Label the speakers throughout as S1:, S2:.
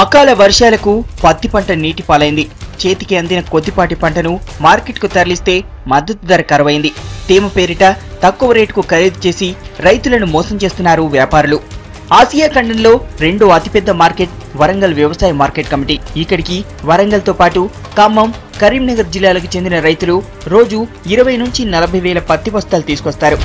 S1: అకాల వర్షాలకు పత్తి పంట నీటి పాలైంది. చేతికి అందిన కొద్దిపాటి పంటను మార్కెట్కు తరలిస్తే మద్దతు ధర కరువైంది. తేమ పేరిట తక్కువ రేటుకు ఖరీదు చేసి రైతులను మోసం చేస్తున్నారు వ్యాపారులు. ఆసియా ఖండంలో రెండో అతిపెద్ద మార్కెట్ వరంగల్ వ్యవసాయ మార్కెట్ కమిటీ. ఇక్కడికి వరంగల్తో పాటు ఖమ్మం, కరీంనగర్ జిల్లాలకు చెందిన రైతులు రోజు 20 నుంచి 40 వేల పత్తి బస్తాలు తీసుకొస్తారు.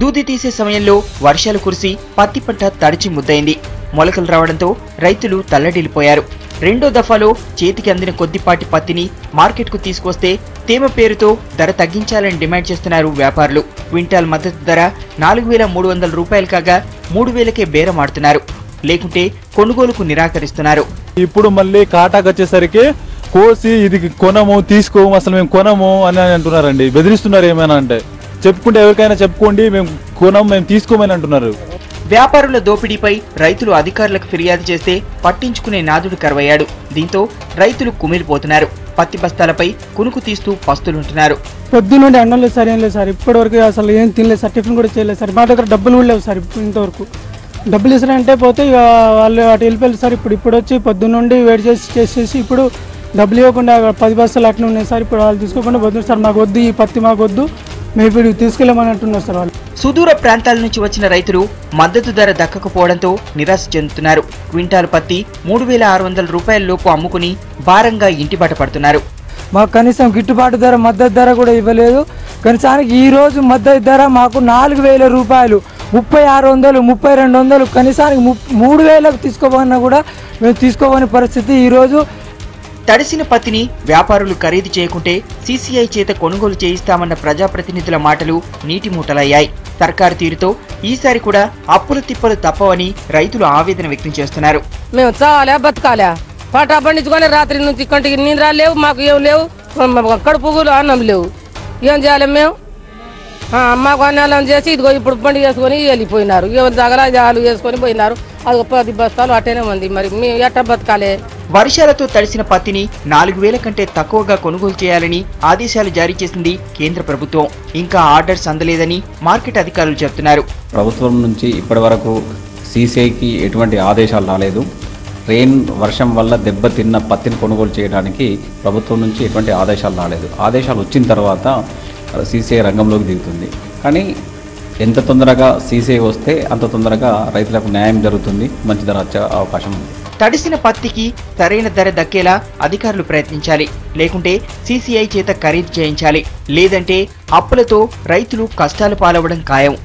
S1: దూది తీసే సమయంలో వర్షాలు కురిసి పత్తి పంట తడిచి ముద్దయింది. మొలకలు రావడంతో రైతులు తల్లడిల్లిపోయారు. రెండో దఫాలో చేతికి అందిన కొద్దిపాటి పత్తిని మార్కెట్కు తీసుకొస్తే తేమ పేరుతో ధర తగ్గించాలని డిమాండ్ చేస్తున్నారు వ్యాపారులు. క్వింటాల్ మద్దతు ధర 4,300 రూపాయలు కాగా 3,000కే బేరమాడుతున్నారు. లేకుంటే కొనుగోలుకు నిరాకరిస్తున్నారు.
S2: ఇప్పుడు మళ్ళీ కాటాకు వచ్చేసరికి కోసి ఇది కొనము, తీసుకోము, అసలు మేము కొనము అని అంటున్నారండి. బెదిరిస్తున్నారు. ఏమైనా అంటే చెప్పుకుంటే ఎవరికైనా చెప్పుకోండి, మేము కొనం, మేము తీసుకోమని అంటున్నారు.
S1: వ్యాపారుల దోపిడీపై రైతులు అధికారులకు ఫిర్యాదు చేస్తే పట్టించుకునే నాదుడు కరువయ్యాడు. దీంతో రైతులు కుమిలిపోతున్నారు. పత్తి బస్తాలపై కునుకు తీస్తూ పస్తులుంటున్నారు.
S3: పొద్దున్నుండి అన్నం లేదు సార్, ఏం లేదు సార్. ఇప్పటివరకు అసలు ఏం తినలేదు సార్, టిఫిన్ కూడా చేయలేదు సార్. మా దగ్గర డబ్బులు కూడా లేవు సార్. ఇంతవరకు డబ్బులు ఇస్తారంటే పోతే ఇక వాళ్ళు అటు వెళ్ళిపోయారు సార్. ఇప్పుడు వచ్చి పొద్దున్నుండి వెయిట్ చేసేసి ఇప్పుడు డబ్బులు ఇవ్వకుండా 10 బస్తాలు అట్లా ఉన్నాయి సార్. ఇప్పుడు వాళ్ళు తీసుకోకుండా పోతున్నారు సార్. మాకు వద్దు, ఈ పత్తి మాకు వద్దు, మేము ఇప్పుడు తీసుకెళ్ళమని అంటున్నారు సార్ వాళ్ళు.
S1: సుదూర ప్రాంతాల నుంచి వచ్చిన రైతులు మద్దతు ధర దక్కకపోవడంతో నిరాశ చెందుతున్నారు. క్వింటాల్ పత్తి 3,600 రూపాయల లోపు అమ్ముకుని భారంగా ఇంటిబాట పడుతున్నారు.
S3: మాకు కనీసం గిట్టుబాటు ధర, మద్దతు ధర కూడా ఇవ్వలేదు. కనీసానికి ఈ రోజు మద్దతు ధర మాకు 4,000 రూపాయలు, 3,600, 3,200, కనీసానికి 3,000కు తీసుకోబోన్నా కూడా మేము తీసుకోబోని పరిస్థితి. ఈరోజు
S1: తడిసిన పత్తిని వ్యాపారులు ఖరీదు చేయకుంటే సీసీఐ చేత కొనుగోలు చేయిస్తామన్న ప్రజాప్రతినిధుల మాటలు నీటి మూటలయ్యాయి. సర్కారు తీరుతో ఈసారి కూడా అప్పుల తిప్పలు తప్పవని రైతులు ఆవేదన వ్యక్తం చేస్తున్నారు.
S4: మేము చాలే బతకాలే, పాట పండించుకొని రాత్రి నుంచి కంటికి నిద్ర లేవు, మాకు ఏం లేవు, కడుపుగులు అన్నం లేవు. ఏం చేయాలి మేము? మాకు అన్నం చేసి ఇదిగో ఇప్పుడు బండి చేసుకొని వెళ్ళిపోయినారు. ఎవరి దగ్గర జాలు వేసుకొని పోయినారు. అది 10 బస్తాలు అట్టేనే ఉంది. మరి మేము ఎట్లా బతకాలే?
S1: వర్షాలతో తడిసిన పత్తిని 4,000 కంటే తక్కువగా కొనుగోలు చేయాలని ఆదేశాలు జారీ చేసింది కేంద్ర ప్రభుత్వం. ఇంకా ఆర్డర్స్ అందలేదని మార్కెట్ అధికారులు చెబుతున్నారు.
S5: ప్రభుత్వం నుంచి ఇప్పటి వరకు సీసీఐకి ఎటువంటి ఆదేశాలు రాలేదు. వర్షం వల్ల దెబ్బతిన్న పత్తిని కొనుగోలు చేయడానికి ప్రభుత్వం నుంచి ఎటువంటి ఆదేశాలు రాలేదు. ఆదేశాలు వచ్చిన తర్వాత సీసీఐ రంగంలోకి దిగుతుంది. కానీ ఎంత తొందరగా సీసీఐ వస్తే అంత తొందరగా రైతులకు న్యాయం జరుగుతుంది, మంచి ధర వచ్చే అవకాశం ఉంది.
S1: తడిసిన పత్తికి సరైన ధర దక్కేలా అధికారులు ప్రయత్నించాలి. లేకుంటే సీసీఐ చేత ఖరీదు చేయించాలి. లేదంటే అప్పులతో రైతులు కష్టాలు పాలవడం ఖాయం.